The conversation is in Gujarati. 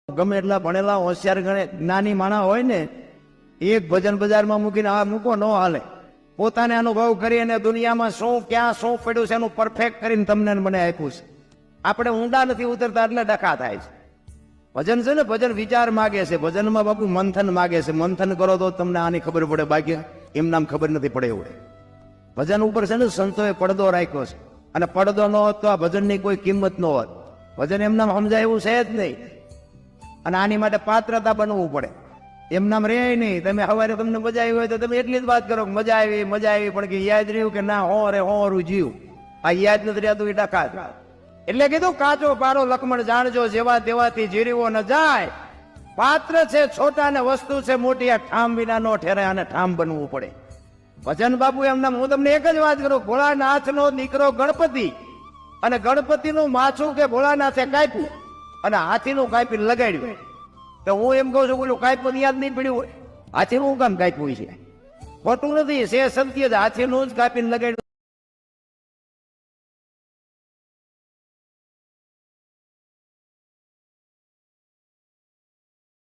ગમે એટલા ભણેલા હોશિયાર ગણે જ્ઞાની માણા હોય ને, એક ભજન બજારમાં મૂકીને આ મૂકો ન હાલે. પોતાને અનુભવ કરી અને દુનિયામાં શું ક્યાં શું પડ્યું છે એનું પરફેક્ટ કરીને તમને મને આપ્યું છે. આપણે ઊંડા નથી ઉતરતા એટલે ડખા થાય છે. ભજન છે ને, ભજન વિચાર માગે છે. ભજનમાં બાપુ મંથન માગે છે. મંથન કરો તો તમને આની ખબર પડે, બાકી એમ નામ ખબર નથી પડે એવું. ભજન ઉપર છે ને સંતોએ પડદો રાખ્યો છે, અને પડદો ન હોત તો આ ભજનની કોઈ કિંમત ન હોત. ભજન એમ નામ સમજાય એવું છે જ નહીં, અને આની માટે પાત્રતા બનવું પડે. એમ નામ રે નહીં. તમે સવારે તમને મજા આવી હોય તો તમે એટલી જ વાત કરો કે મજા આવી પણ કે યાદ રહ્યું કે ના હોરું જીવ. આ યાદ નથી રહેતું એ ડખા. એટલે કીધું કાચો પારો લક્ષ્મણ જાણજો, જેવા તેવાથી જીરવો ન જાય. પાત્ર છે છોટા ને વસ્તુ છે મોટી, આ ઠામ વિના નો ઠેરે, અને ઠામ બનવું પડે. ભજન બાપુ એમ નામ હું તમને એક જ વાત કરું, ભોળાનાથ નો દીકરો ગણપતિ, અને ગણપતિ નું માછું કે ભોળાનાથે કાપ્યું અને હાથીનું કાપી લગાડ્યું. તો હું એમ કહું છું પેલું કાપ્યું યાદ નહીં પડ્યું હોય, હાથીનું કામ કાપ્યું છે? ખોટું નથી, છે સત્ય જ, હાથીનું જ કાપીને લગાડ્યું.